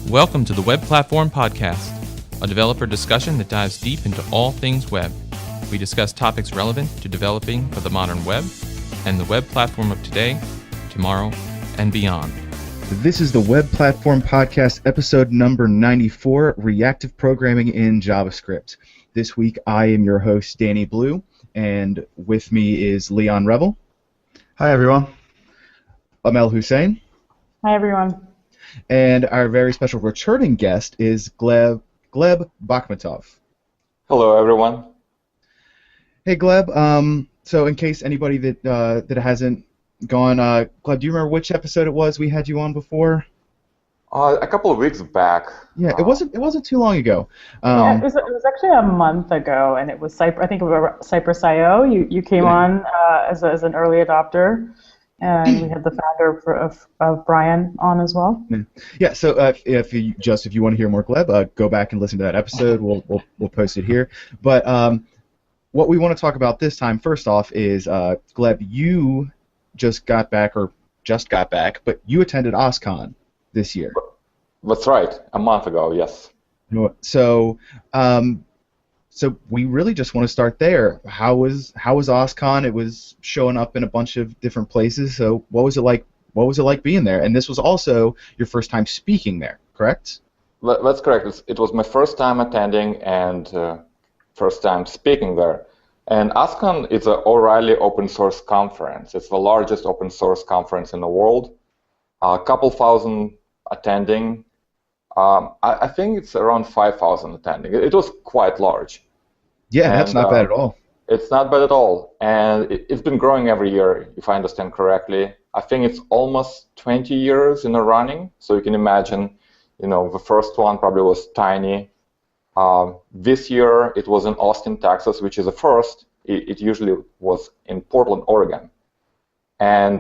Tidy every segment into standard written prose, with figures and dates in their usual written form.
Welcome to the Web Platform Podcast, a developer discussion that dives deep into all things web. We discuss topics relevant to developing for the modern web and the web platform of today, tomorrow, and beyond. This is the Web Platform Podcast, episode number 94, Reactive Programming in JavaScript. This week, I am your host, Danny Blue, and with me is Leon Revel. Hi, everyone. Amel Hussein. Hi, everyone. And our very special returning guest is Gleb Bahmutov. Hello, everyone. Hey, Gleb. So in case anybody that hasn't gone, Gleb, do you remember which episode it was we had you on before? A couple of weeks back. Yeah, it wasn't too long ago. Yeah, it was actually a month ago, and it was I think it was Cypress.io. You came on as an early adopter. And we had the founder of Brian on as well. Yeah. So if you want to hear more Gleb, go back and listen to that episode. We'll post it here. But what we want to talk about this time, first off, is Gleb. You just got back, but you attended OSCON this year. That's right. A month ago. Yes. So we really just want to start there. How was OSCON? It was showing up in a bunch of different places. So what was it like? What was it like being there? And this was also your first time speaking there, correct? That's correct. It was my first time attending and first time speaking there. And OSCON is an O'Reilly open source conference. It's the largest open source conference in the world. A couple thousand attending. I think it's around 5,000 attending. It was quite large. Yeah, that's not bad at all. It's not bad at all, and it's been growing every year, if I understand correctly. I think it's almost 20 years in a running, so you can imagine, the first one probably was tiny. This year, it was in Austin, Texas, which is a first. It usually was in Portland, Oregon. And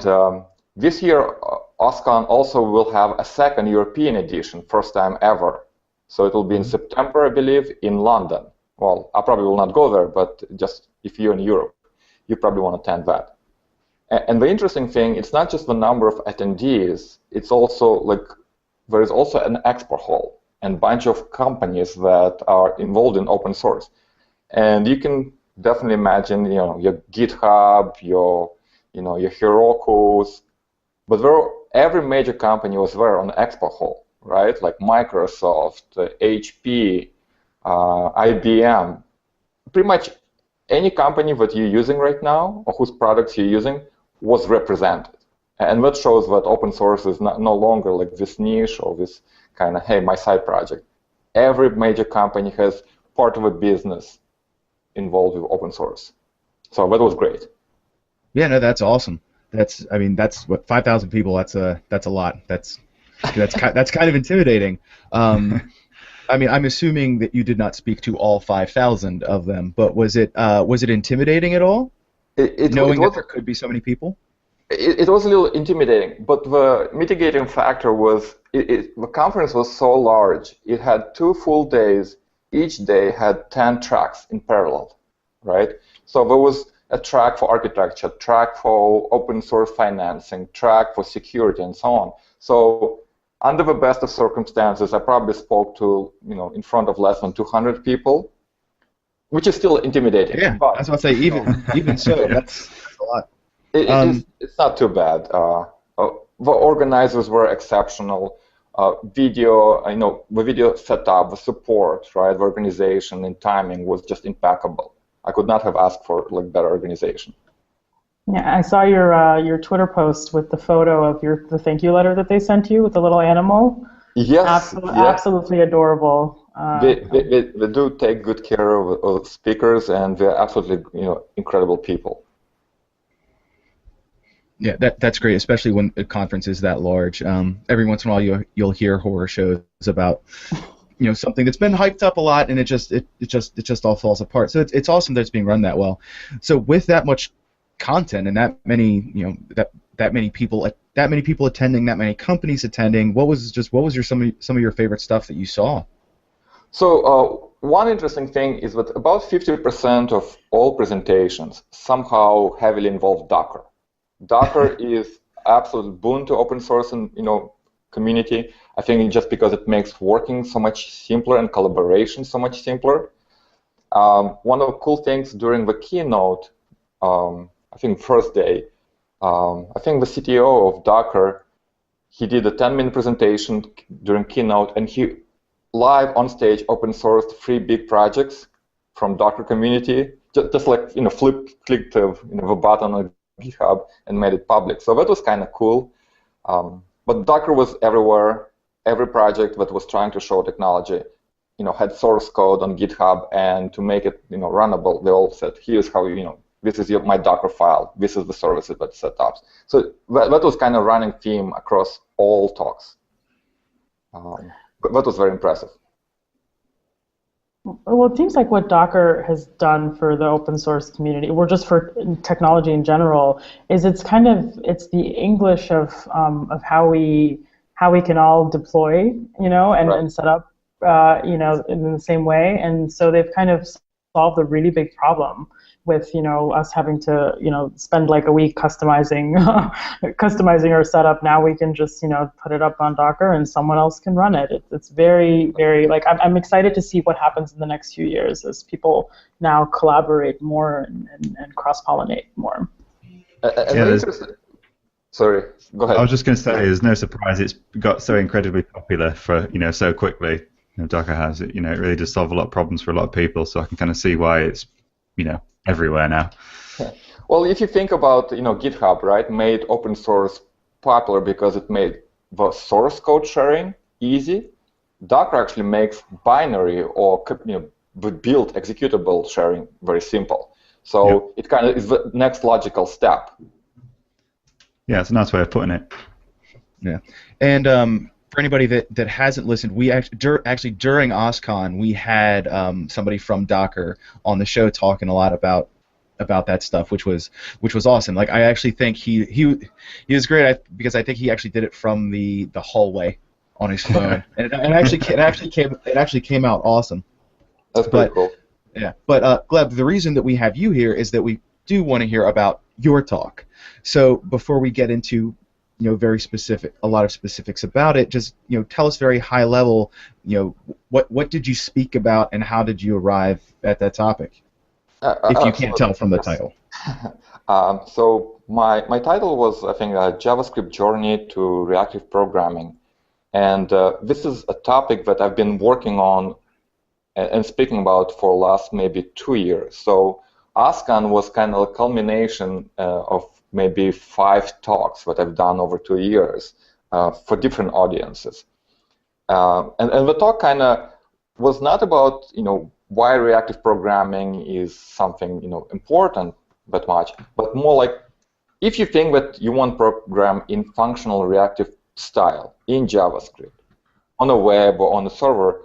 this year, OSCON also will have a second European edition, first time ever. So it will be in September, I believe, in London. Well, I probably will not go there, but just if you're in Europe, you probably want to attend that. And the interesting thing, it's not just the number of attendees, it's also there is also an expo hall and a bunch of companies that are involved in open source. And you can definitely imagine, your GitHub, your Heroku's, but every major company was there on the expo hall, right? Like Microsoft, HP, IBM, pretty much any company that you're using right now or whose products you're using was represented. And that shows that open source is no longer like this niche or this kind of, hey, my side project. Every major company has part of a business involved with open source. So that was great. Yeah, no, that's awesome. That's what 5,000 people. That's a lot. That's kind of intimidating. I'm assuming that you did not speak to all 5,000 of them, but was it intimidating at all? Knowing that there could be so many people? It was a little intimidating, but the mitigating factor was the conference was so large. It had 2 full days. Each day had 10 tracks in parallel, right? So there was a track for architecture, track for open source financing, track for security, and so on. So under the best of circumstances, I probably spoke to, in front of less than 200 people, which is still intimidating. Yeah, but, that's what I say. Even so, that's a lot. It's not too bad. The organizers were exceptional. Video, the video setup, the support, right, the organization and timing was just impeccable. I could not have asked for better organization. Yeah, I saw your Twitter post with the photo of the thank you letter that they sent you with the little animal. Yes, absolutely adorable. They do take good care of speakers, and they're absolutely incredible people. Yeah, that's great, especially when a conference is that large. Every once in a while, you'll hear horror shows about something that's been hyped up a lot, and it just all falls apart. So it's awesome that it's being run that well. So with that much content and that many that many people attending, that many companies attending, what was some of your favorite stuff that you saw? So one interesting thing is that about 50% of all presentations somehow heavily involve Docker. Docker is absolute boon to open source, and community. I think just because it makes working so much simpler and collaboration so much simpler. One of the cool things during the keynote, I think first day, I think the CTO of Docker, he did a 10-minute presentation during keynote, and he live on stage open sourced 3 big projects from Docker community, just like clicked the button on GitHub and made it public. So that was kind of cool. But Docker was everywhere. Every project that was trying to show technology, had source code on GitHub, and to make it, runnable, they all said, here's how this is my Docker file. This is the services that set up. So that was kind of running theme across all talks. That was very impressive. Well, it seems like what Docker has done for the open source community, or just for technology in general, is it's the English of how we can all deploy, and set up, in the same way. And so they've kind of solved a really big problem with us having to spend like a week customizing our setup. Now we can just put it up on Docker and someone else can run it. It's very, very, like, I'm excited to see what happens in the next few years as people now collaborate more and cross-pollinate more. Sorry, go ahead. I was just going to say, there's no surprise it's got so incredibly popular for so quickly. Docker has it. It really does solve a lot of problems for a lot of people. So I can kind of see why it's everywhere now. Yeah. Well, if you think about GitHub, right, made open source popular because it made the source code sharing easy. Docker actually makes binary or built executable sharing very simple. So It kind of is the next logical step. Yeah, it's a nice way of putting it. Yeah, and for anybody that hasn't listened, we actually during OSCON we had somebody from Docker on the show talking a lot about that stuff, which was awesome. Like, I actually think he was great because I think he actually did it from the hallway on his phone, and it actually came out awesome. That's pretty cool. Yeah, but Gleb, the reason that we have you here is that we do want to hear about your talk. So before we get into a lot of specifics about it, just tell us very high level, what did you speak about and how did you arrive at that topic? If you can't tell from the title. So my title was, I think, a JavaScript Journey to Reactive Programming, and this is a topic that I've been working on and speaking about for the last maybe 2 years. So OSCON was kind of a culmination of maybe 5 talks that I've done over 2 years for different audiences. And the talk kind of was not about, why reactive programming is something, important that much, but more like, if you think that you want to program in functional reactive style in JavaScript, on a web or on a server,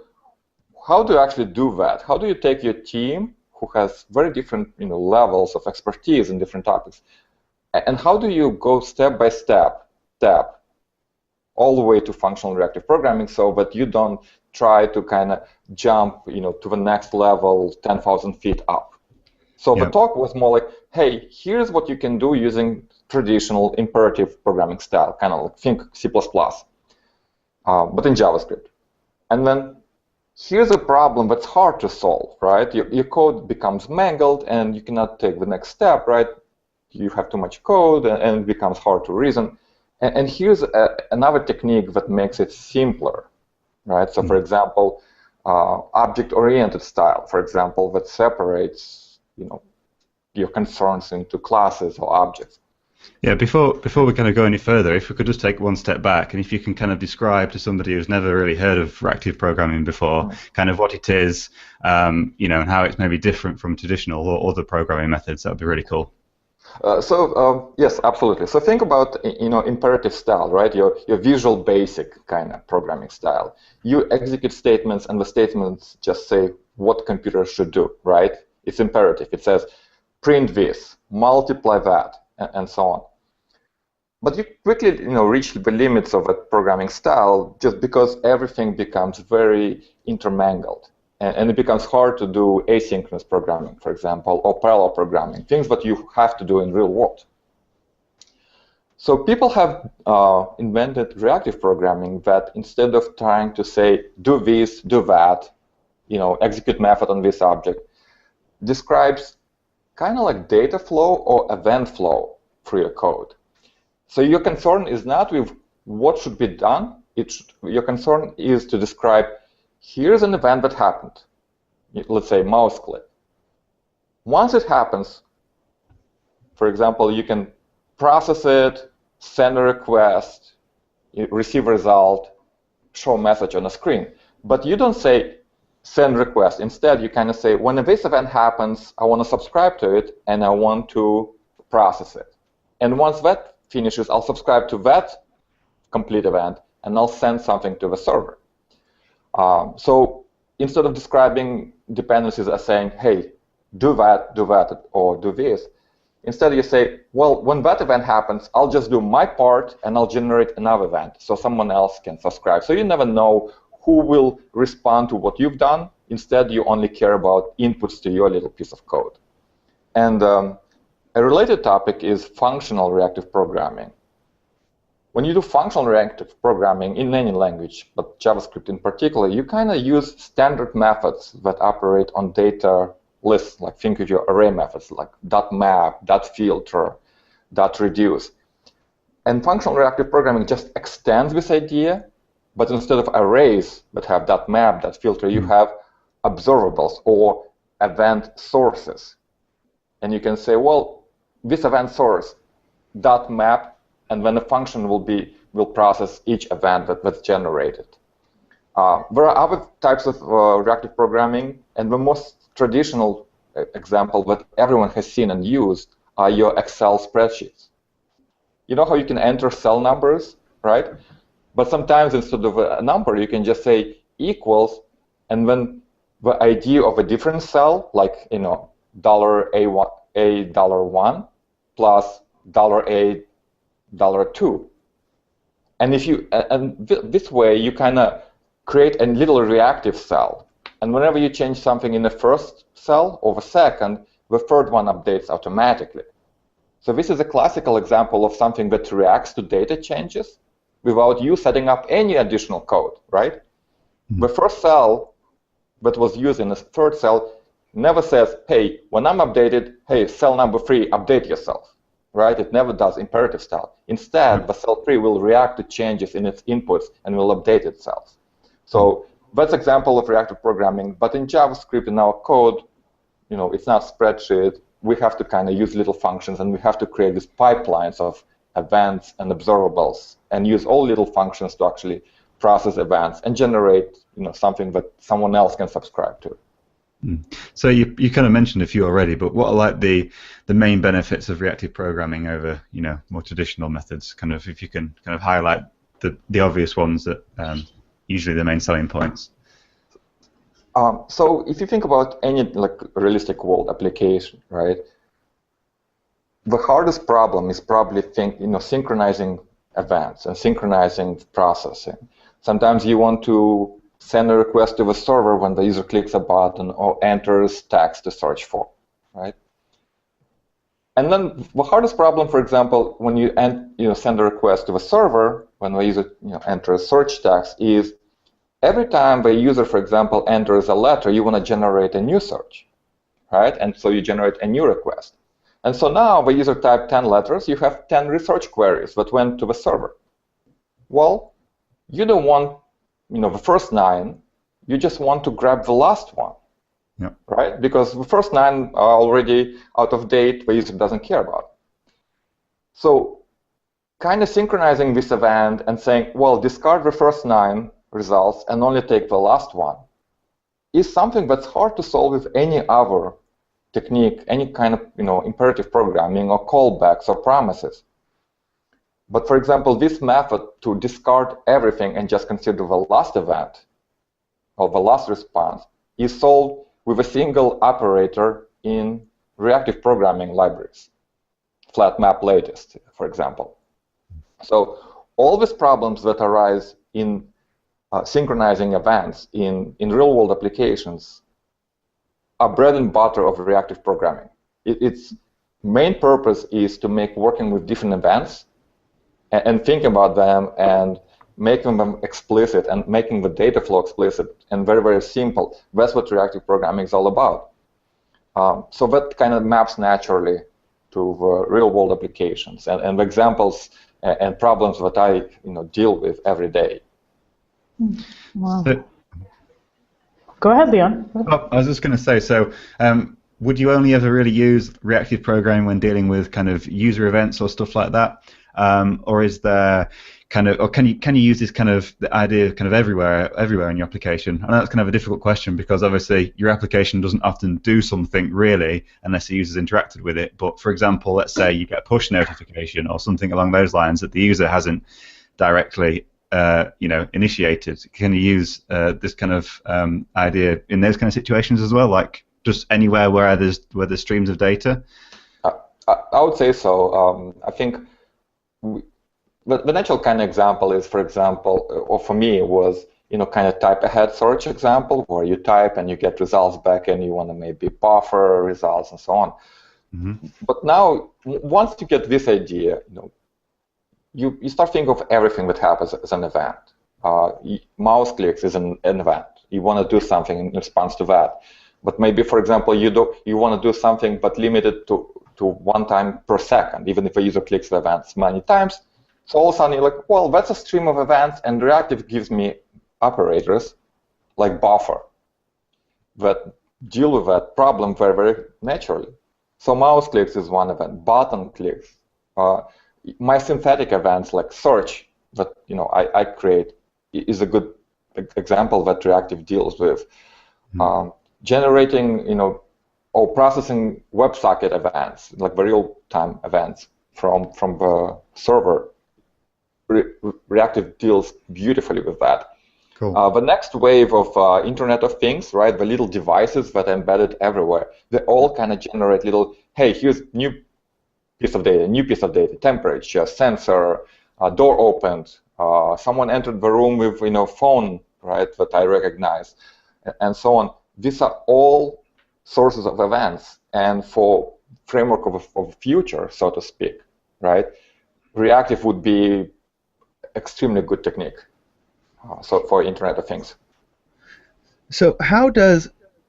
how do you actually do that? How do you take your team, who has very different, levels of expertise in different topics, and how do you go step by step, all the way to functional reactive programming, so that you don't try to kind of jump, to the next level 10,000 feet up? So the talk was more like, hey, here's what you can do using traditional imperative programming style, kind of like think C++, but in JavaScript. And then here's a problem that's hard to solve, right? Your code becomes mangled, and you cannot take the next step, right? You have too much code, and it becomes hard to reason. And here's another technique that makes it simpler, right? So, for example, object-oriented style, for example, that separates, your concerns into classes or objects. Yeah, before we kind of go any further, if we could just take one step back, and if you can kind of describe to somebody who's never really heard of reactive programming before, kind of what it is, and how it's maybe different from traditional or other programming methods, that would be really cool. Yes, absolutely. So think about imperative style, right? Your Visual Basic kind of programming style. You execute statements, and the statements just say what computer should do, right? It's imperative. It says print this, multiply that, and so on. But you quickly reach the limits of a programming style just because everything becomes very intermingled. And it becomes hard to do asynchronous programming, for example, or parallel programming, things that you have to do in real world. So people have invented reactive programming that instead of trying to say, do this, do that, execute method on this object, describes kind of like data flow or event flow through your code. So your concern is not with what should be done. Your concern is to describe, here's an event that happened. Let's say mouse click. Once it happens, for example, you can process it, send a request, receive a result, show a message on a screen. But you don't say send request. Instead, you kind of say, when this event happens, I want to subscribe to it, and I want to process it. And once that finishes, I'll subscribe to that complete event, and I'll send something to the server. So instead of describing dependencies as saying, hey, do that, or do this, instead you say, well, when that event happens, I'll just do my part, and I'll generate another event, so someone else can subscribe. So you never know who will respond to what you've done. Instead, you only care about inputs to your little piece of code. And a related topic is functional reactive programming. When you do functional reactive programming in any language, but JavaScript in particular, you kind of use standard methods that operate on data lists, like think of your array methods, like .map, .filter, .reduce. And functional reactive programming just extends this idea, but instead of arrays that have .map, .filter, you have observables or event sources. And you can say, well, this event source, .map, and then the function will process each event that's generated. There are other types of reactive programming, and the most traditional example that everyone has seen and used are your Excel spreadsheets. You know how you can enter cell numbers, right? But sometimes instead of a number, you can just say equals, and then the ID of a different cell, like $A$1 plus $A$2. And this way you kind of create a little reactive cell. And whenever you change something in the first cell or the second, the third one updates automatically. So this is a classical example of something that reacts to data changes without you setting up any additional code, right? The first cell that was used in the third cell never says, hey, when I'm updated, hey, cell number 3, update yourself, right? It never does imperative style. Instead, the cell 3 will react to changes in its inputs and will update itself. So that's an example of reactive programming. But in JavaScript, in our code, it's not spreadsheet. We have to kind of use little functions, and we have to create these pipelines of events and observables, and use all little functions to actually process events and generate, something that someone else can subscribe to. So you kind of mentioned a few already, but what are like the main benefits of reactive programming over more traditional methods? Kind of if you can kind of highlight the obvious ones that usually the main selling points. So if you think about any realistic world application, right? The hardest problem is probably synchronizing events and synchronizing processing. Sometimes you want to send a request to the server when the user clicks a button or enters text to search for, right? And then the hardest problem, for example, when you send a request to the server when the user enters search text is every time the user, for example, enters a letter, you want to generate a new search, right? And so you generate a new request. And so now the user typed 10 letters, you have 10 research queries that went to the server. Well, you don't want the first 9, you just want to grab the last one, right? Because the first 9 are already out of date, the user doesn't care about. So kind of synchronizing this event and saying, well, discard the first 9 results and only take the last one is something that's hard to solve with any other technique, any kind of imperative programming or callbacks or promises. But for example, this method to discard everything and just consider the last event or the last response is solved with a single operator in reactive programming libraries, flat map latest, for example. So all these problems that arise in synchronizing events in real-world applications are bread and butter of reactive programming. Its main purpose is to make working with different events and thinking about them and making them explicit and making the data flow explicit and very, very simple. That's what reactive programming is all about. So that kind of maps naturally to the real-world applications and the examples and problems that I deal with every day. Wow. Go ahead, Leon. I was just going to say, so would you only ever really use reactive programming when dealing with kind of user events or stuff like that, or is there kind of, or can you use this kind of the idea kind of everywhere in your application? I know that's kind of a difficult question because obviously your application doesn't often do something really unless the user's interacted with it. But for example, let's say you get a push notification or something along those lines that the user hasn't directly initiated. Can you use this kind of idea in those kind of situations as well, like just anywhere where there's streams of data? I would say so. I think the natural kind of example is, for example, or for me was kind of type ahead search example where you type and you get results back and you want to maybe buffer results and so on. Mm-hmm. But now once you get this idea, you start thinking of everything that happens as an event. Mouse clicks is an event. You want to do something in response to that. But maybe, for example, you want to do something but limited to one time per second, even if a user clicks the events many times. So all of a sudden you're like, well, that's a stream of events, and Reactive gives me operators like buffer that deal with that problem very, very naturally. So mouse clicks is one event, button clicks. My synthetic events like search that I create is a good example that Reactive deals with. Mm-hmm. Generating or processing WebSocket events, like the real-time events from the server. Reactive deals beautifully with that. Cool. The next wave of Internet of Things, right? The little devices that are embedded everywhere. They all kind of generate little. Hey, here's new piece of data, temperature, sensor, door opened, someone entered the room with phone, right, that I recognize, and so on. These are all sources of events, and for framework of a future, so to speak, right, Reactive would be extremely good technique. So for Internet of Things. So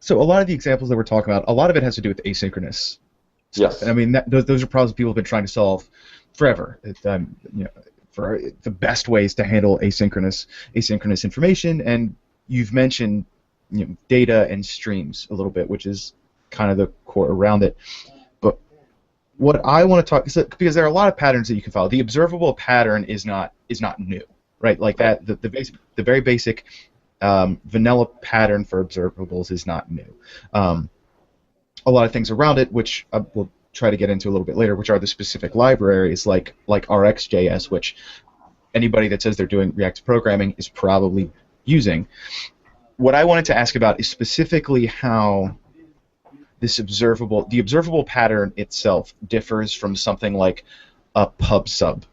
so a lot of the examples that we're talking about, a lot of it has to do with asynchronous. Yes. I mean, those are problems people have been trying to solve forever. For the best ways to handle asynchronous information, and you've mentioned data and streams a little bit, which is kind of the core around it. But what I want to talk because there are a lot of patterns that you can follow. The observable pattern is not new, right? Like that, the very basic vanilla pattern for observables is not new. A lot of things around it, which we'll try to get into a little bit later, which are the specific libraries like RxJS, which anybody that says they're doing reactive programming is probably using. What I wanted to ask about is specifically how the observable pattern itself differs from something like a pub/sub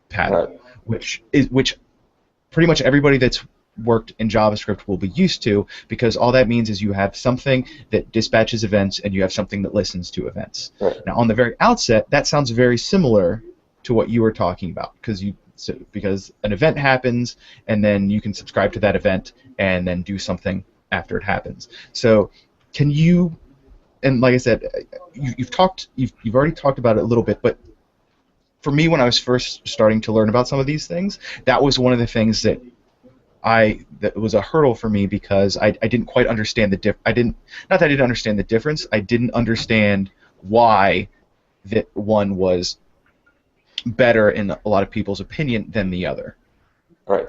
pattern, which pretty much everybody that's worked in JavaScript will be used to, because all that means is you have something that dispatches events and you have something that listens to events. Right. Now, on the very outset, that sounds very similar to what you were talking about, because an event happens and then you can subscribe to that event and then do something after it happens. So, can you? And like I said, you've already talked about it a little bit, but for me, when I was first starting to learn about some of these things, that was one of the things that was a hurdle for me, because I didn't quite understand not that I didn't understand the difference. I didn't understand why that one was better in a lot of people's opinion than the other. Right.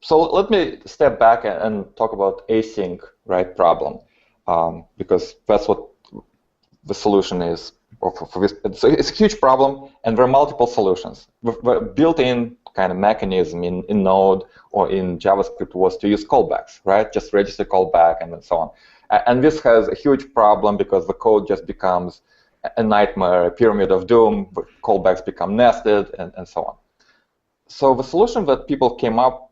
So let me step back and talk about async problem, because that's what the solution is for this. It's a huge problem, and there are multiple solutions. The built-in kind of mechanism in Node or in JavaScript was to use callbacks, right? Just register callback and so on. And this has a huge problem because the code just becomes a nightmare, a pyramid of doom. Callbacks become nested, and so on. So the solution that people came up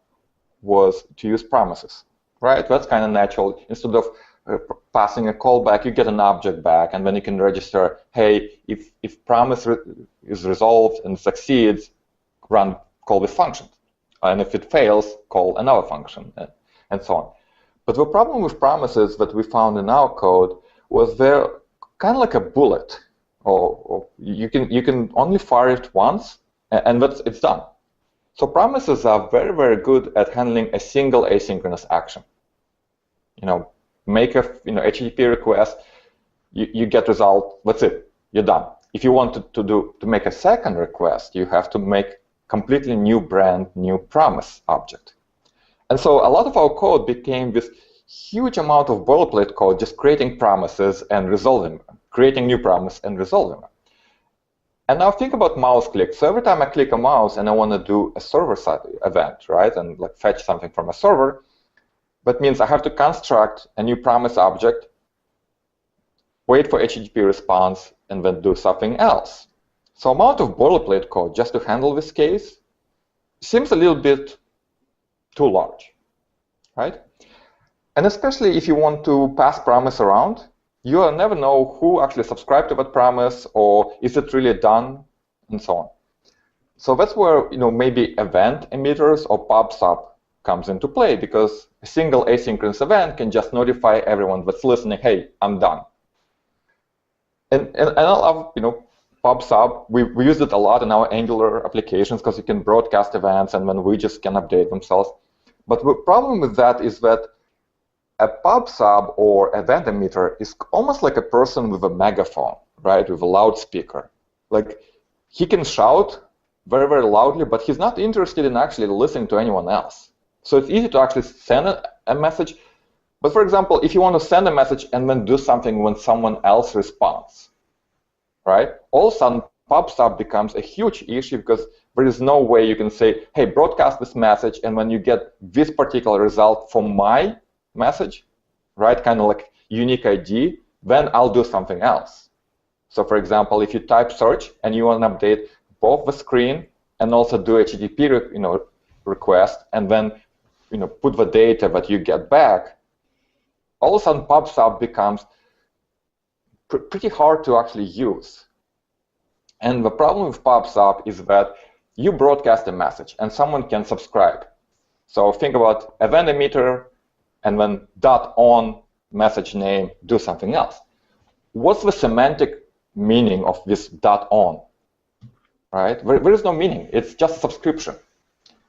was to use promises, right? That's kind of natural. Instead of passing a callback, you get an object back, and then you can register, hey, if promise is resolved and succeeds, call this function. And if it fails, call another function, and so on. But the problem with promises that we found in our code was they're kind of like a bullet, or you can only fire it once, and it's done. So promises are very, very good at handling a single asynchronous action. Make a HTTP request, you get result, that's it, you're done. If you want to make a second request, you have to make completely brand new promise object. And so a lot of our code became this huge amount of boilerplate code, just creating promises and resolving them, creating new promise and resolving them. And now think about mouse click. So every time I click a mouse and I want to do a server-side event, right, and like fetch something from a server, that means I have to construct a new promise object, wait for HTTP response, and then do something else. So amount of boilerplate code just to handle this case seems a little bit too large, right? And especially if you want to pass promise around, you'll never know who actually subscribed to that promise, or is it really done, and so on. So that's where maybe event emitters or PubSub comes into play, because a single asynchronous event can just notify everyone that's listening, hey, I'm done. And I love PubSub. We use it a lot in our Angular applications because you can broadcast events and then widgets can update themselves. But the problem with that is that a PubSub or event emitter is almost like a person with a megaphone, right, with a loudspeaker. Like, he can shout very, very loudly, but he's not interested in actually listening to anyone else. So it's easy to actually send a message. But for example, if you want to send a message and then do something when someone else responds, right, all of a sudden PubSub becomes a huge issue, because there is no way you can say, hey, broadcast this message, and when you get this particular result from my message, right, kind of like unique ID, then I'll do something else. So for example, if you type search and you want to update both the screen and also do HTTP request, and then put the data that you get back, all of a sudden PubSub becomes pretty hard to actually use. And the problem with PubSub is that you broadcast a message and someone can subscribe. So think about event emitter and then .on message name, do something else. What's the semantic meaning of this .on? Right? There is no meaning. It's just a subscription.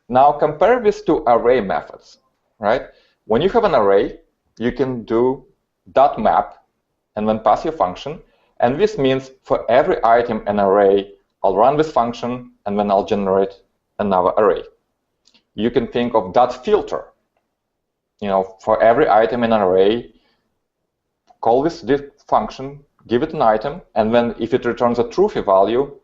Now compare this to array methods, right? When you have an array, you can do .map and then pass your function. And this means for every item in an array, I'll run this function and then I'll generate another array. You can think of .filter. For every item in an array, call this function, give it an item, and then if it returns a truthy value,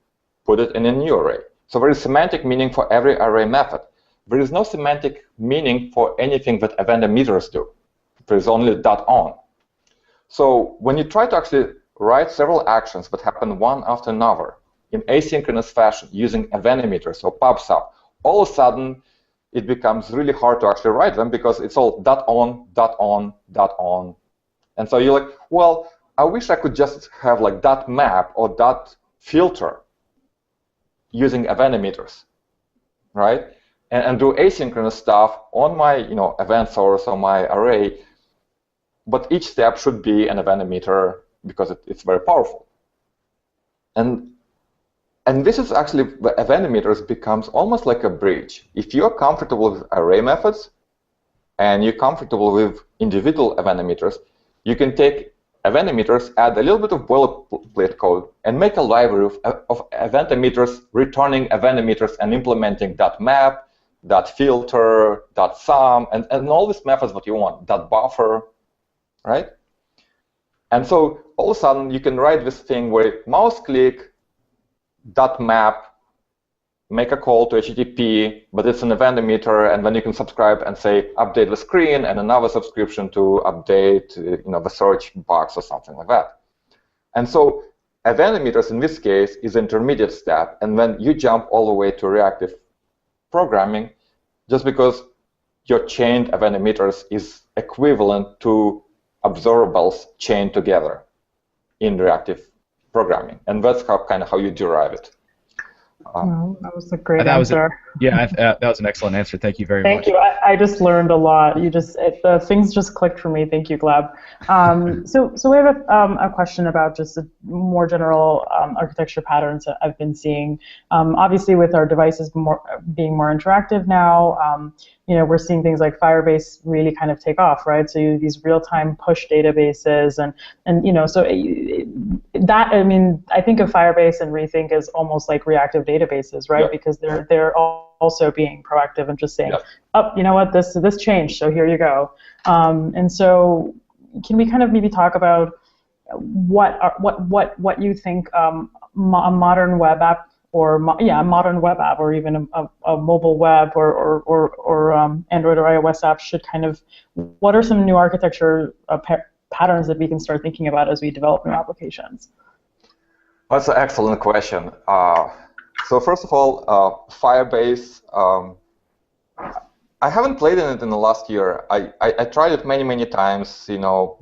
put it in a new array. So there is semantic meaning for every array method. There is no semantic meaning for anything that event emitters do. There is only .on. So when you try to actually write several actions that happen one after another in asynchronous fashion using event emitters or PubSub, all of a sudden it becomes really hard to actually write them, because it's all .on, .on, .on. And so you're like, well, I wish I could just have like .map or .filter using event emitters, right? And do asynchronous stuff on my event source or my array, but each step should be an event emitter because it's very powerful. And this is actually, the event emitters becomes almost like a bridge. If you're comfortable with array methods and you're comfortable with individual event emitters, you can take event emitters, add a little bit of boilerplate code, and make a library of event emitters, returning event emitters and implementing .map, .filter, .sum, and all these methods that you want, .buffer, right? And so all of a sudden you can write this thing where mouse click, .map, make a call to HTTP, but it's an event emitter, and then you can subscribe and say update the screen, and another subscription to update the search box or something like that. And so event emitters in this case is an intermediate step, and then you jump all the way to reactive programming, just because your chained event emitters is equivalent to observables chained together in reactive programming, and that's kind of how you derive it. Well, that was a great That was answer. that was an excellent answer. Thank you very Thank much. you. I just learned a lot. Things just clicked for me. Thank you, Gleb. So we have a question about just a more general architecture patterns that I've been seeing. Obviously, with our devices being more interactive now, we're seeing things like Firebase really kind of take off, right? So you these real-time push databases, I think of Firebase and Rethink as almost like reactive databases, right? Yep. Because they're also being proactive and just saying, Yep. oh, you know what, this changed, so here you go. And so, can we kind of maybe talk about what you think a modern web app or a modern web app or even a mobile web or Android or iOS app should kind of, what are some new architecture patterns that we can start thinking about as we develop new applications? That's an excellent question. So first of all, Firebase, I haven't played in it in the last year. I tried it many times,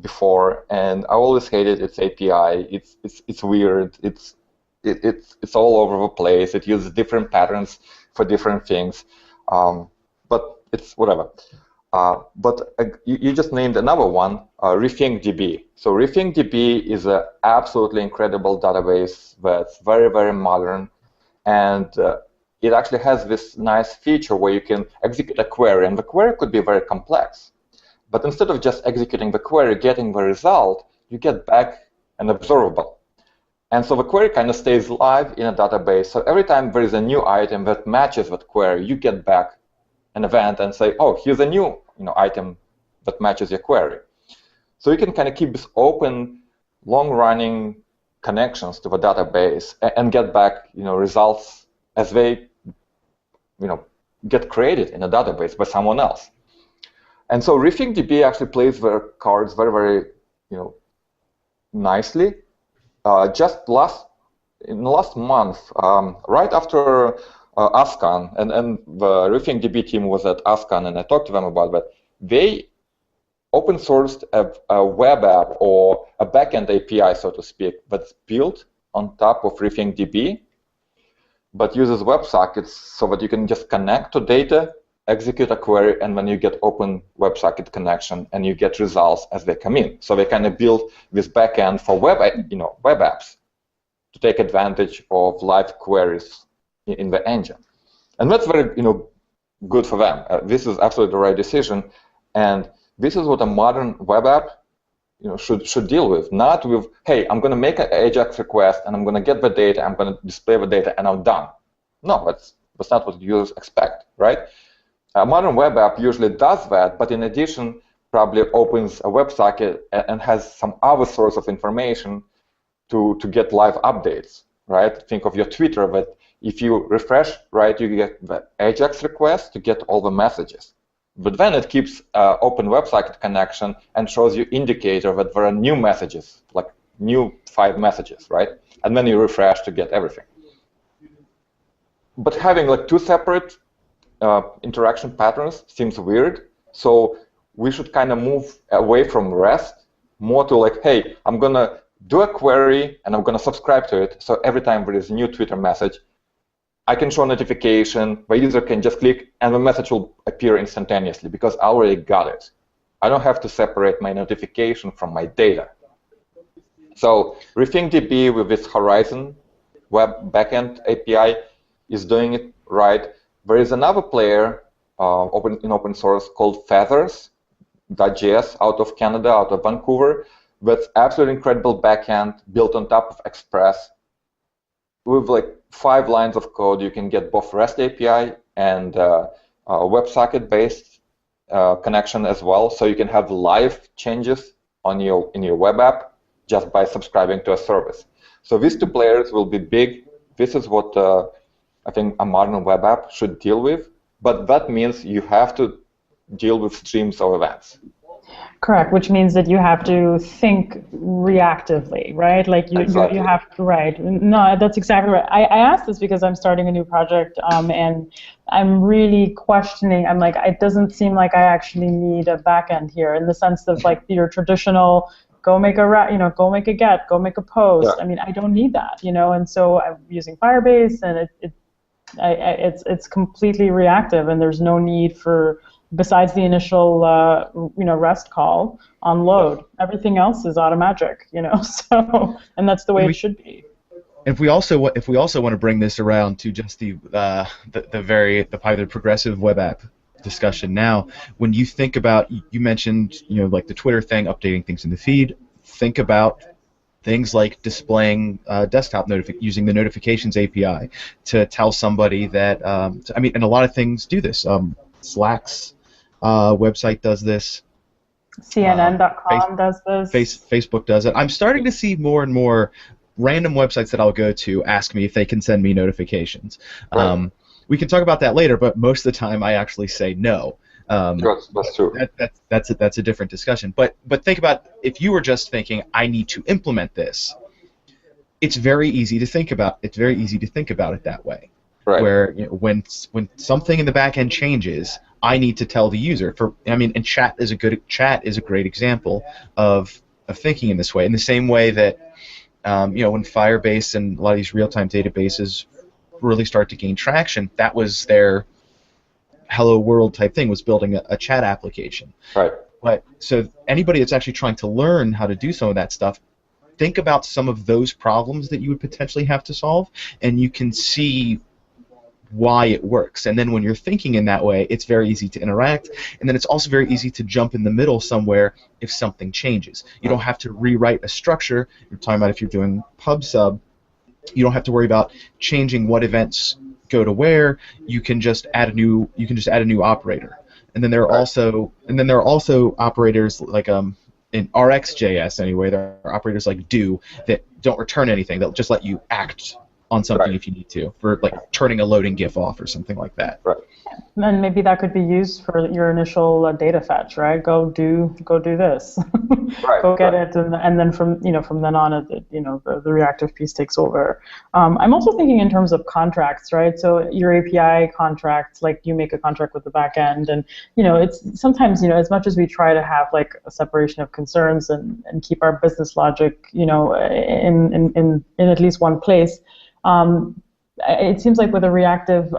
before, and I always hated its API. It's weird. It's all over the place. It uses different patterns for different things, but it's whatever. But you just named another one, RethinkDB. So RethinkDB is an absolutely incredible database that's very modern, and it actually has this nice feature where you can execute a query, and the query could be very complex. But instead of just executing the query, getting the result, you get back an observable. And so the query kind of stays live in a database. So every time there is a new item that matches that query, you get back an event and say, oh, here's a new item that matches your query. So you can kind of keep this open, long-running connections to the database and get back results as they get created in a database by someone else. And so RethinkDB actually plays their cards very nicely. Just in the last month, right after ASCON, and the RethinkDB team was at ASCON, and I talked to them about that. They open sourced a web app or a backend API, so to speak, that's built on top of RethinkDB, but uses WebSockets so that you can just connect to data, execute a query, and then you get open WebSocket connection, and you get results as they come in. So they kind of build this backend for web apps to take advantage of live queries in the engine, and that's very good for them. This is absolutely the right decision, and this is what a modern web app should deal with. Not with, hey, I'm going to make an AJAX request and I'm going to get the data, I'm going to display the data, and I'm done. No, that's not what users expect, right? A modern web app usually does that, but in addition, probably opens a WebSocket and has some other source of information to get live updates, right? Think of your Twitter, that if you refresh, right, you get the AJAX request to get all the messages. But then it keeps open WebSocket connection and shows you indicator that there are new messages, like new 5 messages, right? And then you refresh to get everything. But having like 2 separate interaction patterns seems weird. So we should kind of move away from REST more to like, hey, I'm going to do a query and I'm going to subscribe to it. So every time there is a new Twitter message, I can show a notification, the user can just click, and the message will appear instantaneously because I already got it. I don't have to separate my notification from my data. So RethinkDB with this Horizon web backend API is doing it right. There is another player in open source called Feathers.js out of Canada, out of Vancouver, with absolutely incredible backend built on top of Express. With like 5 lines of code, you can get both REST API and WebSocket-based connection as well. So you can have live changes in your web app just by subscribing to a service. So these 2 players will be big. This is what I think a modern web app should deal with. But that means you have to deal with streams of events. Correct, which means that you have to think reactively, right? Like you have to, right. No, that's exactly right. I asked this because I'm starting a new project, and I'm really questioning. I'm like, it doesn't seem like I actually need a backend here, in the sense of like your traditional go make go make a get, go make a post. Yeah. I mean, I don't need that, And so I'm using Firebase, and It's completely reactive, and there's no need for, besides the initial REST call on load. Everything else is automatic, So, and that's the way it should be. If we also want to bring this around to just the probably the progressive web app discussion now, when you think about, you mentioned like the Twitter thing, updating things in the feed. Think about things like displaying desktop using the notifications API to tell somebody that and a lot of things do this. Slack's website does this. CNN.com does this. Facebook does it. I'm starting to see more and more random websites that I'll go to ask me if they can send me notifications. Right. We can talk about that later, but most of the time I actually say no. That's true. That's a different discussion. But think about, if you were just thinking, I need to implement this, it's very easy to think about. It's very easy to think about it that way. Right. Where when something in the back end changes, I need to tell the user. And chat is a great example of thinking in this way. In the same way that when Firebase and a lot of these real-time databases really start to gain traction, that was their hello world type thing, was building a chat application. Right. But so anybody that's actually trying to learn how to do some of that stuff, think about some of those problems that you would potentially have to solve, and you can see why it works. And then when you're thinking in that way, it's very easy to interact, and then it's also very easy to jump in the middle somewhere if something changes. You don't have to rewrite a structure. You're talking about if you're doing pub sub, you don't have to worry about changing what events go to where. You can just add a new operator. And then there are also operators like in RxJS anyway, there are operators like do that don't return anything. They'll just let you act on something if you need to, for like turning a loading GIF off or something like that. Right. And maybe that could be used for your initial data fetch, right? Go do this. Right, Go get it, and then from then on, the reactive piece takes over. I'm also thinking in terms of contracts, right? So your API contracts, like you make a contract with the back end, and it's sometimes as much as we try to have like a separation of concerns and keep our business logic in at least one place. It seems like with the reactive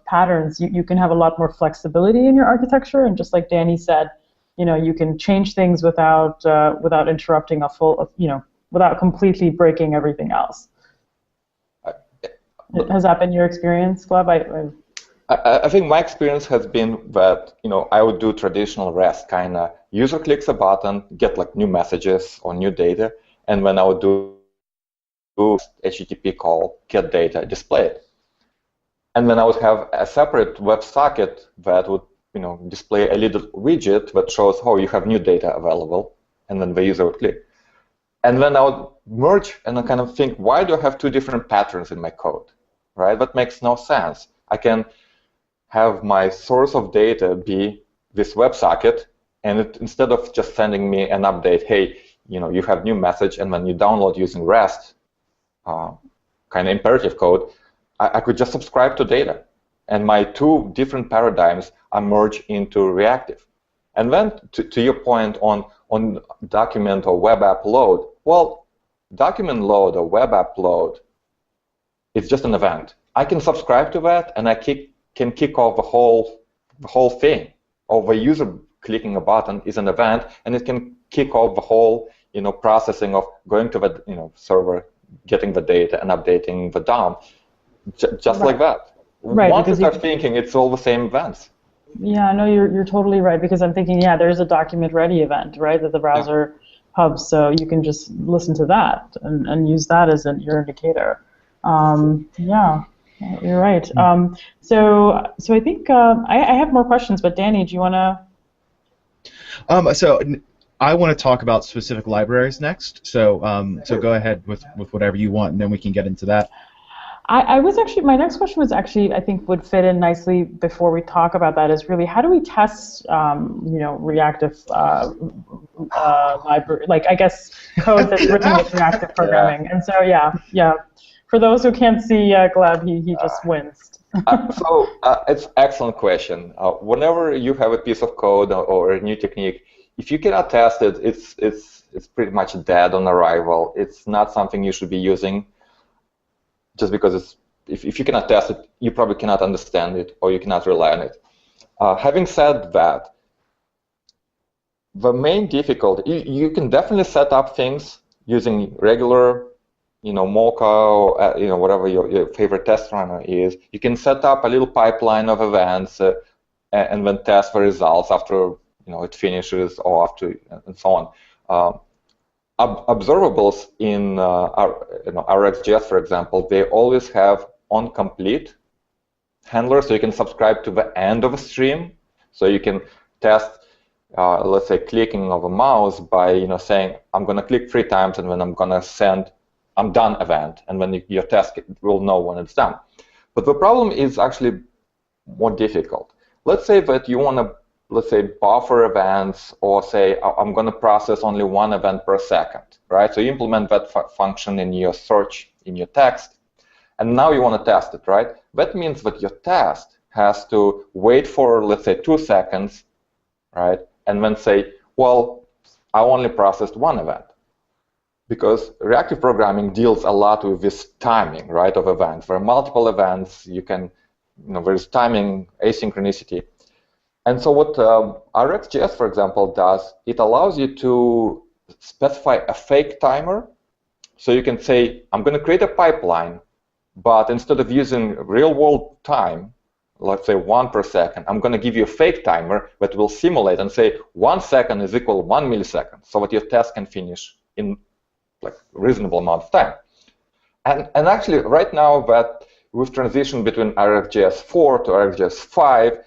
patterns, you can have a lot more flexibility in your architecture, and just like Danny said, you can change things without interrupting without completely breaking everything else. Has that been your experience, Gleb? I think my experience has been that I would do traditional REST kind of. User clicks a button, get like new messages or new data, and when I would do HTTP call, get data, display it. And then I would have a separate WebSocket that would display a little widget that shows, oh, you have new data available, and then the user would click. And then I would merge and I kind of think, why do I have two different patterns in my code? Right? That makes no sense. I can have my source of data be this WebSocket, and instead of just sending me an update, hey, you have new message, and when you download using REST, kind of imperative code, I could just subscribe to data. And my two different paradigms are merged into reactive. And then to your point on document or web app load, well, document load or web app load, it's just an event. I can subscribe to that, and I can kick off the whole thing. Or the user clicking a button is an event, and it can kick off the whole processing of going to the server, getting the data, and updating the DOM, just like that. Right, once you start thinking, it's all the same events. Yeah, no, you're totally right, because I'm thinking, there's a document ready event, right, that the browser hubs, so you can just listen to that and use that as your indicator. You're right. So I think I have more questions, but Danny, do you want to? So I want to talk about specific libraries next. So go ahead with whatever you want, and then we can get into that. I was actually, my next question was actually, I think would fit in nicely before we talk about that, is really how do we test, reactive library, like I guess code that's written with reactive programming. And so for those who can't see Gleb, he just winced. It's an excellent question. Whenever you have a piece of code or a new technique, if you cannot test it, it's pretty much dead on arrival. It's not something you should be using, just because it's if you cannot test it, you probably cannot understand it, or you cannot rely on it. Having said that, the main difficulty, you can definitely set up things using regular, Mocha, or whatever your favorite test runner is. You can set up a little pipeline of events and then test the results after it finishes, or after, and so on. Observables in RxJS, for example, they always have onComplete handler, so you can subscribe to the end of a stream. So you can test, let's say, clicking of a mouse by saying, I'm going to click 3 times, and then I'm going to send I'm done event, and then your test will know when it's done. But the problem is actually more difficult. Let's say that you want to, let's say, buffer events, or say I'm going to process only 1 event per second, right? So you implement that function in your search, in your text, and now you want to test it, right? That means that your test has to wait for, let's say, 2 seconds, right? And then say, well, I only processed 1 event. Because reactive programming deals a lot with this timing, right, of events. There are multiple events. You can, there's timing, asynchronicity. And so what RxJS, for example, does, it allows you to specify a fake timer. So you can say, I'm going to create a pipeline, but instead of using real-world time, let's say 1 per second, I'm going to give you a fake timer that will simulate and say 1 second is equal to 1 millisecond, so that your test can finish in like reasonable amount of time. And actually, right now that we've transitioned between RxJS 4 to RxJS 5,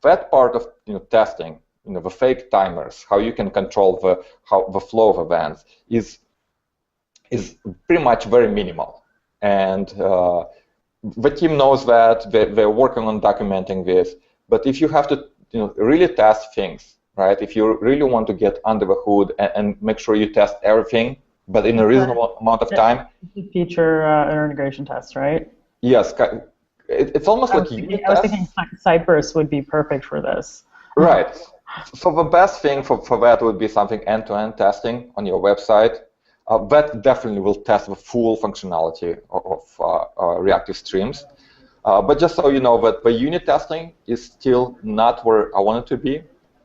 that part of testing, the fake timers, how you can control the flow of events, is pretty much very minimal. And the team knows that. They're working on documenting this. But if you have to really test things, right? If you really want to get under the hood and make sure you test everything, but in a reasonable amount of time. Feature integration test, right? Yes, it's almost like unit I was thinking Cypress would be perfect for this. Right. So the best thing for that would be something end-to-end testing on your website. That definitely will test the full functionality of reactive streams. But just so you know, that the unit testing is still not where I want it to be.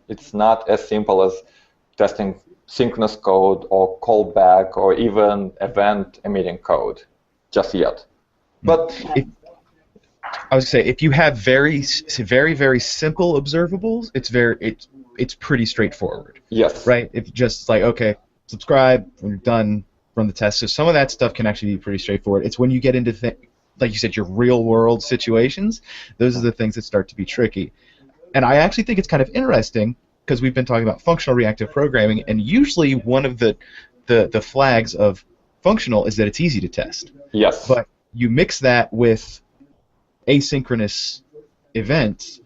It's not as simple as testing synchronous code or callback or even event emitting code just yet. But I was going to say, if you have very simple observables, it's pretty straightforward. Yes. Right? If just like, okay, subscribe, when you're done, run the test. So some of that stuff can actually be pretty straightforward. It's when you get into like you said, your real world situations, those are the things that start to be tricky. And I actually think it's kind of interesting, because we've been talking about functional reactive programming, and usually one of the flags of functional is that it's easy to test. Yes. But you mix that with asynchronous events,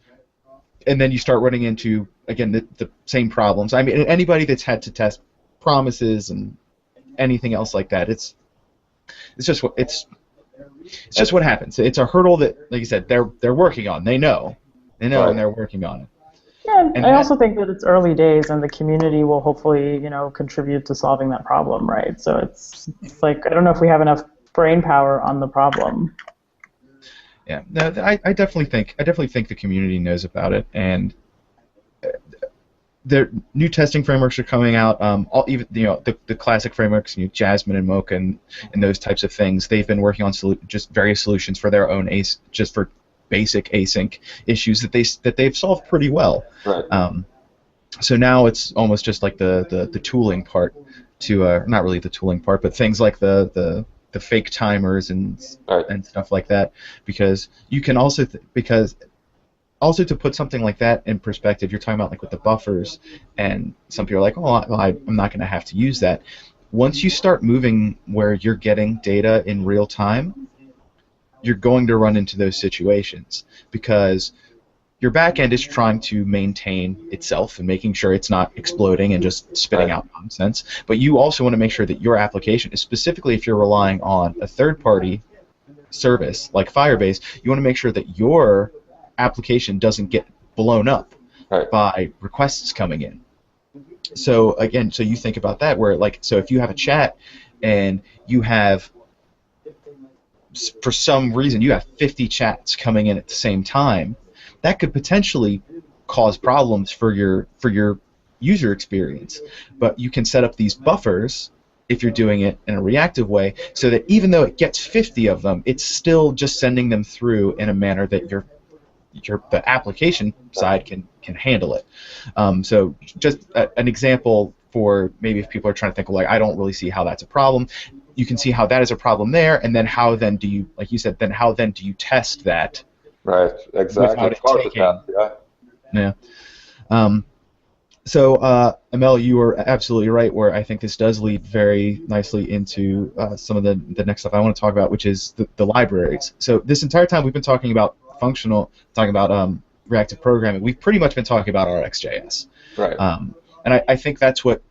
and then you start running into, again, the same problems. I mean, anybody that's had to test promises and anything else like that, it's just what happens. It's a hurdle that, like you said, they're working on. They know, right. And they're working on it. Yeah, and I also think that it's early days, and the community will hopefully, contribute to solving that problem, right? So it's like, I don't know if we have enough brain power on the problem. Yeah, no, I definitely think the community knows about it, and the new testing frameworks are coming out. Even the classic frameworks, Jasmine and Mocha and those types of things. They've been working on just various solutions for their own just for basic async issues that they've solved pretty well. Right. So now it's almost just like the tooling part to not really the tooling part, but things like the fake timers and stuff like that, because you can also also to put something like that in perspective, you're talking about like with the buffers, and some people are like, oh, I'm not going to have to use that. Once you start moving where you're getting data in real time, you're going to run into those situations, because your backend is trying to maintain itself and making sure it's not exploding and just spitting out nonsense. But you also want to make sure that your application, specifically if you're relying on a third-party service like Firebase, you want to make sure that your application doesn't get blown up by requests coming in. So again, so you think about that, where like, so if you have a chat and you have for some reason you have 50 chats coming in at the same time, that could potentially cause problems for your user experience. But you can set up these buffers if you're doing it in a reactive way, so that even though it gets 50 of them, it's still just sending them through in a manner that the application side can handle it. So just an example for maybe if people are trying to think, well, like, I don't really see how that's a problem. You can see how that is a problem there, and then how then do you, like you said, then how then do you test that? Right, exactly. Without it taking, yeah. So, Amel, you were absolutely right, where I think this does lead very nicely into some of the next stuff I want to talk about, which is the libraries. So this entire time we've been talking about reactive programming. We've pretty much been talking about RxJS. Right. And I think that's what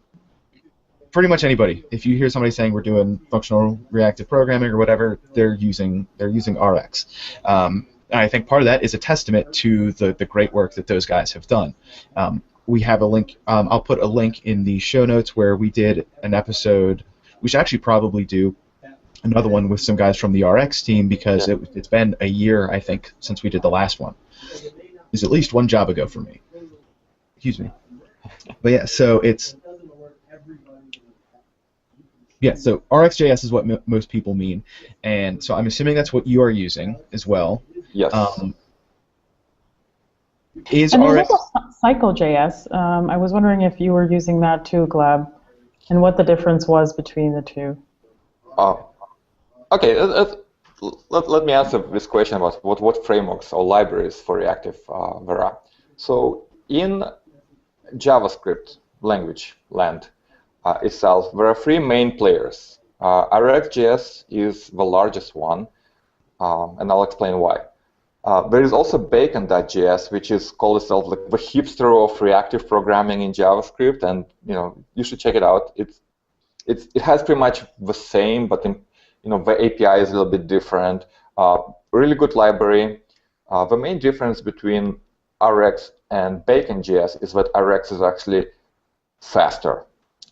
pretty much anybody, if you hear somebody saying we're doing functional reactive programming or whatever, they're using Rx. And I think part of that is a testament to the great work that those guys have done. We have a link. I'll put a link in the show notes where we did an episode. We should actually probably do another one with some guys from the Rx team, because it's been a year, I think, since we did the last one. It's at least one job ago for me. Excuse me. But yeah, so it's... Yeah, so RxJS is what most people mean, and so I'm assuming that's what you are using as well. Yes. And there's also Cycle.js. I was wondering if you were using that too, Gleb, and what the difference was between the two. Okay, let me answer this question about what frameworks or libraries for Reactive there are. So in JavaScript language land itself, there are three main players. RxJS is the largest one, and I'll explain why. There is also Bacon.js, which is called itself like the hipster of reactive programming in JavaScript, and you should check it out. It has pretty much the same, but the API is a little bit different. Really good library. The main difference between Rx and Bacon.js is that Rx is actually faster.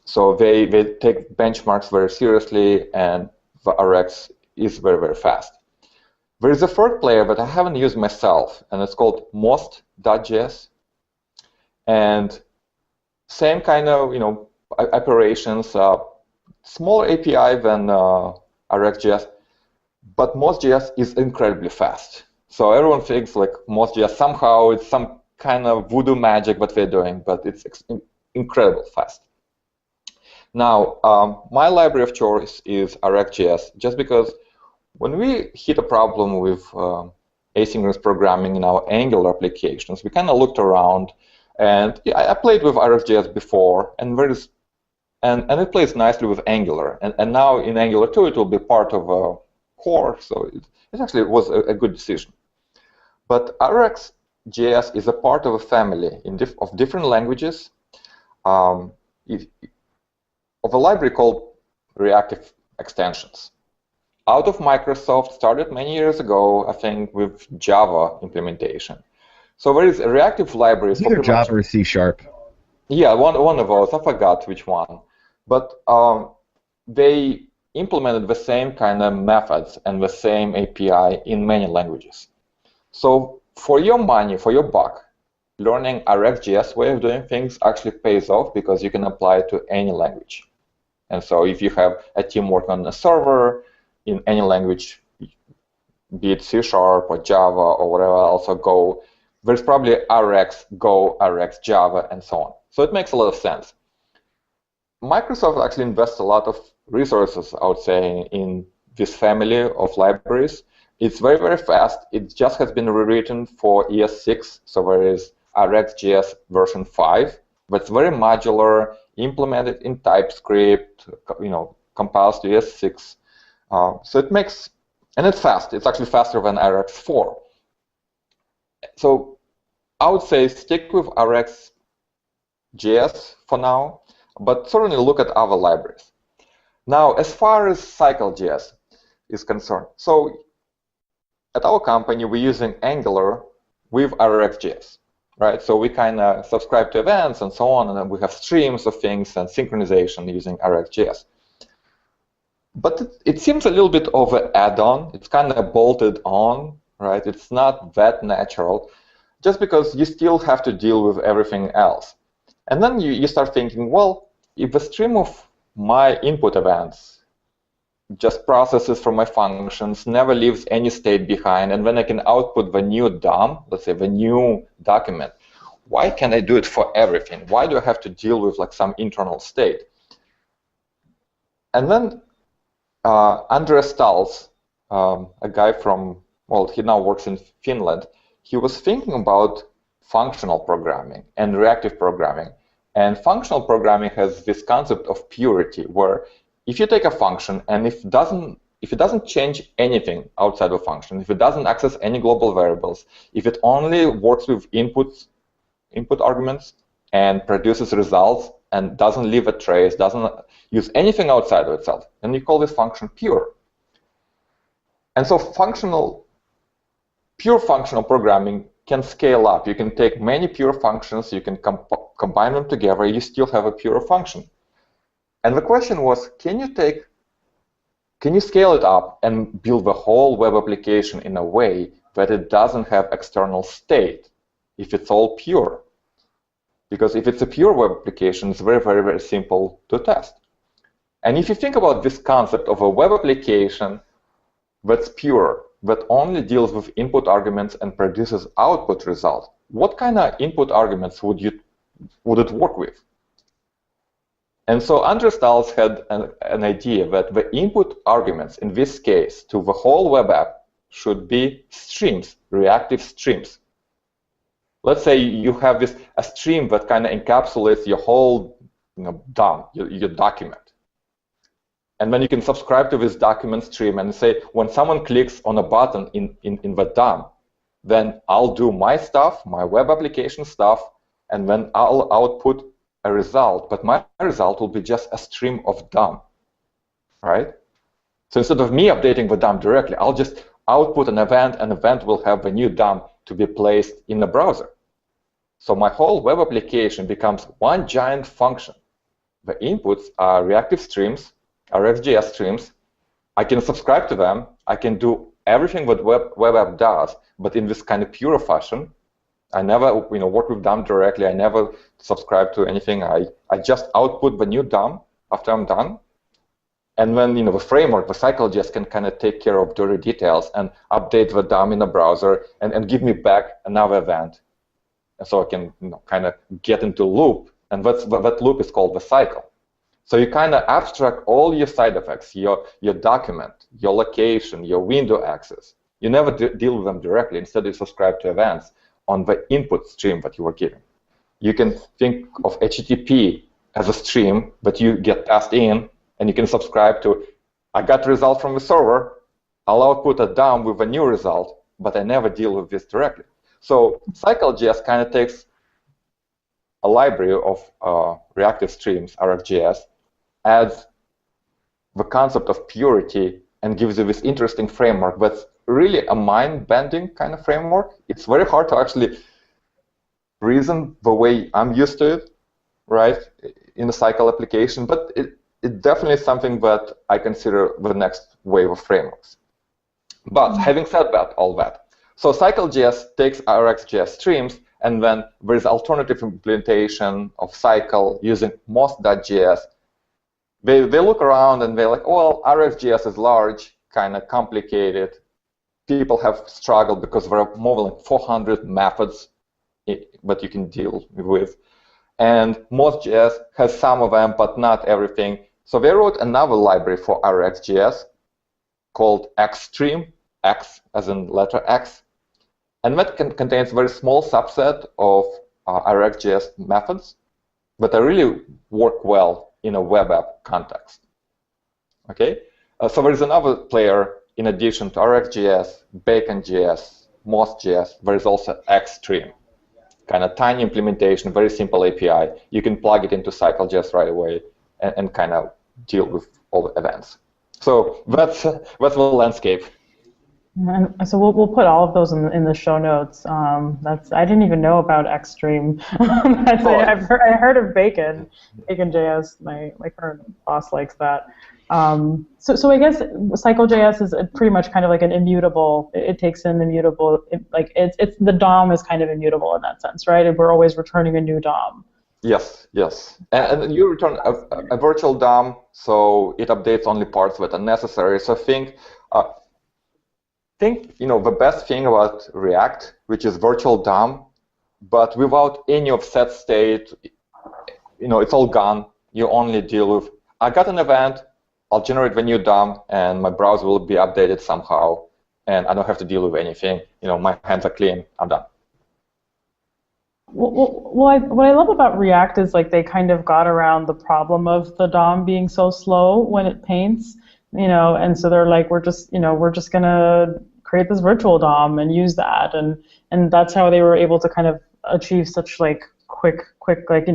So they take benchmarks very seriously, and the Rx is very, very fast. There is a third player that I haven't used myself, and it's called Most.js. And same kind of operations, smaller API than RxJS, but Most.js is incredibly fast. So everyone thinks like Most.js somehow it's some kind of voodoo magic what they're doing, but it's incredibly fast. Now, my library of choice is RxJS, just because when we hit a problem with asynchronous programming in our Angular applications, we kind of looked around, and I played with RxJS before, and it plays nicely with Angular, and now in Angular 2 it will be part of a core, so it actually was a good decision. But RxJS is a part of a family of different languages of a library called Reactive Extensions. Out of Microsoft, started many years ago, I think, with Java implementation. So there is a reactive libraries. Either Java or C#. Yeah, one of those. I forgot which one. But they implemented the same kind of methods and the same API in many languages. So for your money, for your buck, learning RxJS way of doing things actually pays off, because you can apply it to any language. And so if you have a team working on a server in any language, be it C# or Java or whatever else, or Go, there's probably Rx, Go, Rx, Java, and so on. So it makes a lot of sense. Microsoft actually invests a lot of resources, I would say, in this family of libraries. It's very, very fast. It just has been rewritten for ES6, so there is RxJS version 5. That's very modular, implemented in TypeScript, compiles to ES6. So it makes, and it's fast. It's actually faster than Rx4. So I would say stick with RxJS for now, but certainly look at other libraries. Now, as far as Cycle.js is concerned, so at our company, we're using Angular with RxJS, right? So we kind of subscribe to events and so on, and then we have streams of things and synchronization using RxJS. But it seems a little bit of an add-on. It's kind of bolted on, right? It's not that natural, just because you still have to deal with everything else. And then you start thinking, well, if the stream of my input events just processes from my functions, never leaves any state behind, and then I can output the new DOM, let's say the new document, why can't I do it for everything? Why do I have to deal with like some internal state? And then Andreas Stahls, a guy from, well, he now works in Finland, he was thinking about functional programming and reactive programming. And functional programming has this concept of purity, where if you take a function and if it doesn't change anything outside of the function, if it doesn't access any global variables, if it only works with input arguments and produces results and doesn't leave a trace, doesn't use anything outside of itself, then you call this function pure. And so pure functional programming can scale up. You can take many pure functions, you can combine them together, you still have a pure function. And the question was, can you scale it up and build the whole web application in a way that it doesn't have external state if it's all pure? Because if it's a pure web application, it's very, very, very simple to test. And if you think about this concept of a web application that's pure, that only deals with input arguments and produces output result, what kind of input arguments would it work with? And so Andreas Stahls had an idea that the input arguments, in this case, to the whole web app should be streams, reactive streams. Let's say you have a stream that kind of encapsulates your whole DOM, your document. And then you can subscribe to this document stream and say, when someone clicks on a button in the DOM, then I'll do my stuff, my web application stuff, and then I'll output a result. But my result will be just a stream of DOM, right? So instead of me updating the DOM directly, I'll just output an event will have a new DOM to be placed in the browser. So my whole web application becomes one giant function. The inputs are reactive streams, RxJS streams. I can subscribe to them. I can do everything what web app does, but in this kind of pure fashion. I never work with DOM directly. I never subscribe to anything. I just output the new DOM after I'm done. And then the framework, the CycleJS, can kind of take care of dirty details and update the DOM in the browser and give me back another event. And so I can kind of get into loop, and that loop is called the cycle. So you kind of abstract all your side effects, your document, your location, your window access. You never deal with them directly. Instead, you subscribe to events on the input stream that you were given. You can think of HTTP as a stream that you get passed in, and you can subscribe to, I got a result from the server, I'll output a DOM with a new result, but I never deal with this directly. So CycleJS kind of takes a library of reactive streams, RxJS, adds the concept of purity, and gives you this interesting framework that's really a mind-bending kind of framework. It's very hard to actually reason the way I'm used to it, right, in a cycle application, but it definitely is something that I consider the next wave of frameworks. But having said all that, so CycleJS takes RxJS streams, and then there's alternative implementation of cycle using most.js. They look around and they're like, well, RxJS is large, kind of complicated. People have struggled because there are more than 400 methods that you can deal with. And most.js has some of them, but not everything. So they wrote another library for RxJS called Xstream, X as in letter X. And that contains a very small subset of RxJS methods that really work well in a web app context. Okay, so there is another player in addition to RxJS, Bacon.js, Most.js. There is also Xstream, kind of tiny implementation, very simple API. You can plug it into CycleJS right away and kind of deal with all the events. So that's the landscape. And so we'll put all of those in the show notes. I didn't even know about Xstream. I heard of Bacon.js. My current boss likes that. So I guess Cycle.js is pretty much kind of like an immutable. It takes an immutable, it's the DOM is kind of immutable in that sense, right? And we're always returning a new DOM. Yes, yes. And you return a virtual DOM, so it updates only parts that are necessary. So think the best thing about React, which is virtual DOM, but without any of set state, it's all gone. You only deal with, I got an event, I'll generate the new DOM, and my browser will be updated somehow, and I don't have to deal with anything. My hands are clean. I'm done. Well, what I love about React is they kind of got around the problem of the DOM being so slow when it paints, and so they're like, we're just gonna create this virtual DOM and use that, and that's how they were able to kind of achieve such quick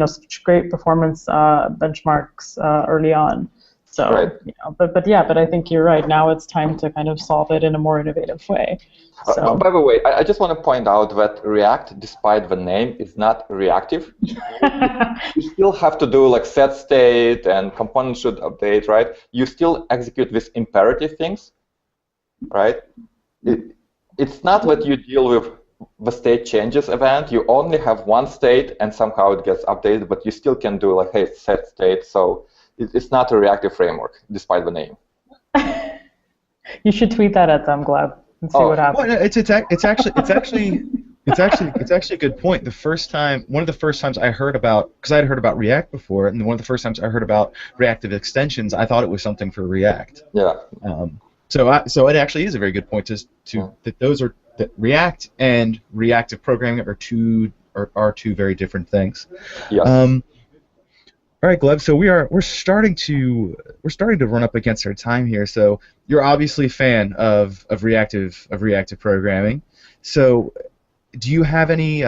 such great performance benchmarks early on. So, right. But I think you're right. Now it's time to kind of solve it in a more innovative way. So. By the way, I just want to point out that React, despite the name, is not reactive. You still have to do set state and components should update, right? You still execute these imperative things, right? It's not that you deal with the state changes event. You only have one state and somehow it gets updated, but you still can do hey, set state. So it's not a reactive framework, despite the name. You should tweet that at them, Gleb, and see what happens. Well, it's actually a good point. One of the first times I heard about, because I had heard about React before, and one of the first times I heard about reactive extensions, I thought it was something for React. Yeah. So it actually is a very good point that React and reactive programming are two very different things. Yes. All right, Gleb. So we're starting to run up against our time here. So you're obviously a fan of reactive programming. So do you have any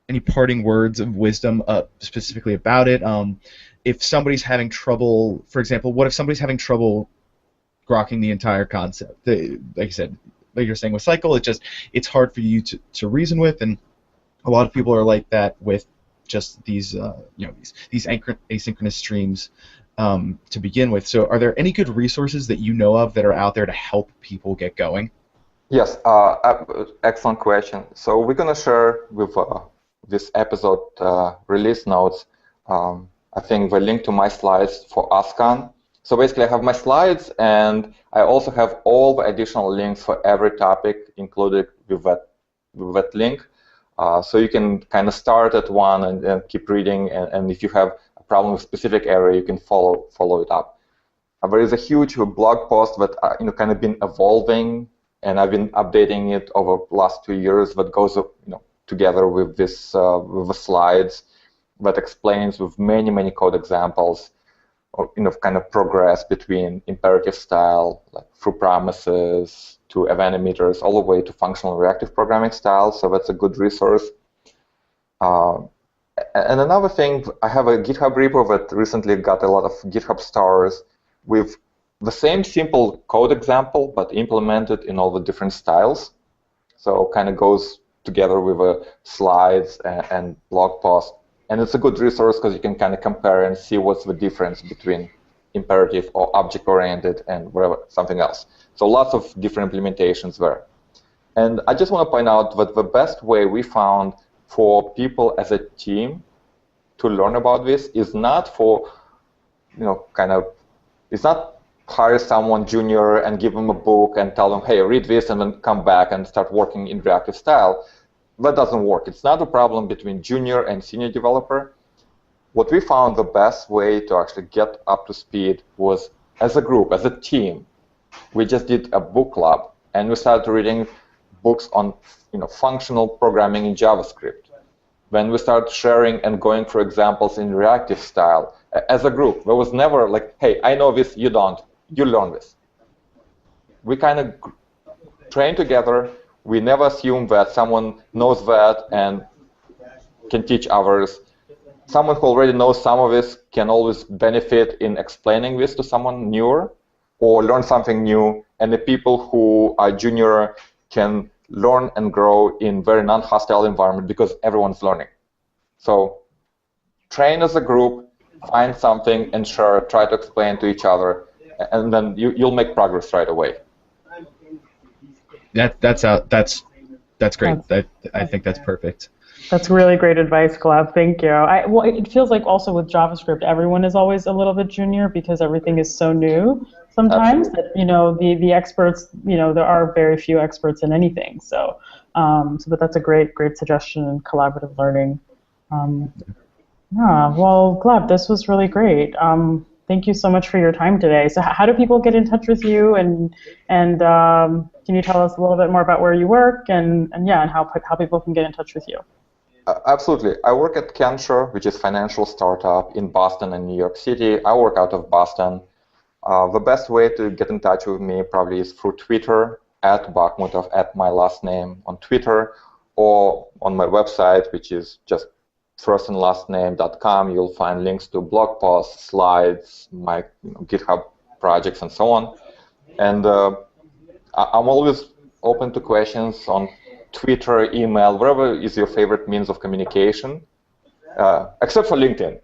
any parting words of wisdom specifically about it? If somebody's having trouble, for example, what if somebody's having trouble grokking the entire concept? Like you said, like you're saying with Cycle, it's hard for you to reason with, and a lot of people are like that with just these these asynchronous streams to begin with. So are there any good resources that you know of that are out there to help people get going? Yes, excellent question. So we're going to share with this episode release notes, I think the link to my slides for ASCON. So basically I have my slides and I also have all the additional links for every topic included with that link. So you can kind of start at one and keep reading, and if you have a problem with a specific area, you can follow it up. There is a huge blog post that kind of been evolving, and I've been updating it over the last 2 years. That goes together with this with the slides that explains with many code examples, or kind of progress between imperative style, like through promises, to event emitters, all the way to functional reactive programming style. So that's a good resource. And another thing, I have a GitHub repo that recently got a lot of GitHub stars with the same simple code example, but implemented in all the different styles. So kind of goes together with slides and blog post. And it's a good resource because you can kind of compare and see what's the difference between imperative or object-oriented and whatever, something else. So lots of different implementations there. And I just want to point out that the best way we found for people as a team to learn about this is not for, it's not hire someone junior and give them a book and tell them, hey, read this and then come back and start working in reactive style. That doesn't work. It's not a problem between junior and senior developer. What we found the best way to actually get up to speed was as a group, as a team. We just did a book club, and we started reading books on functional programming in JavaScript. Then we started sharing and going through examples in reactive style as a group. There was never like, hey, I know this, you don't, you learn this. We kind of train together. We never assume that someone knows that and can teach others. Someone who already knows some of this can always benefit in explaining this to someone newer or learn something new. And the people who are junior can learn and grow in very non-hostile environment because everyone's learning. So train as a group, find something and share it, try to explain to each other, and then you'll make progress right away. That's great. I think that's perfect. That's really great advice, Gleb. Thank you. Well, it feels like also with JavaScript, everyone is always a little bit junior because everything is so new sometimes. Absolutely. That the experts, there are very few experts in anything. So, but that's a great suggestion in collaborative learning. Well, Gleb, this was really great. Thank you so much for your time today. So how do people get in touch with you, and can you tell us a little bit more about where you work and how people can get in touch with you? Absolutely. I work at Kensher, which is a financial startup in Boston and New York City. I work out of Boston. The best way to get in touch with me probably is through Twitter, @Bahmutov, my last name on Twitter, or on my website, which is just firstandlastname.com. You'll find links to blog posts, slides, my GitHub projects, and so on. And I'm always open to questions on Twitter, email, whatever is your favorite means of communication, except for LinkedIn.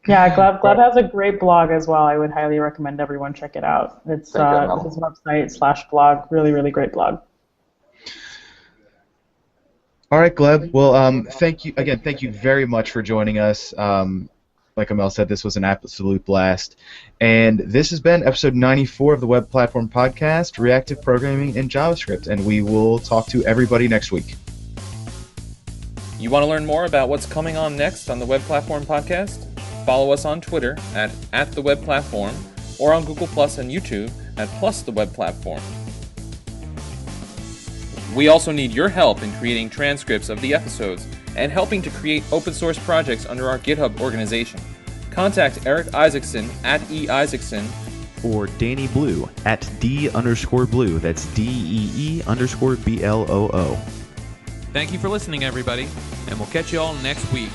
Gleb has a great blog as well. I would highly recommend everyone check it out. It's his website /blog. Really, really great blog. All right, Gleb. Well, thank you very much for joining us. Like Amel said, this was an absolute blast. And this has been episode 94 of the Web Platform Podcast, Reactive Programming in JavaScript. And we will talk to everybody next week. You want to learn more about what's coming on next on the Web Platform Podcast? Follow us on Twitter at the Web Platform, or on Google Plus and YouTube at +the Web Platform. We also need your help in creating transcripts of the episodes and helping to create open source projects under our GitHub organization. Contact Eric Isaacson at @eIsaacson or Danny Blue at D_Blue. That's DEE_BLOO. Thank you for listening, everybody, and we'll catch you all next week.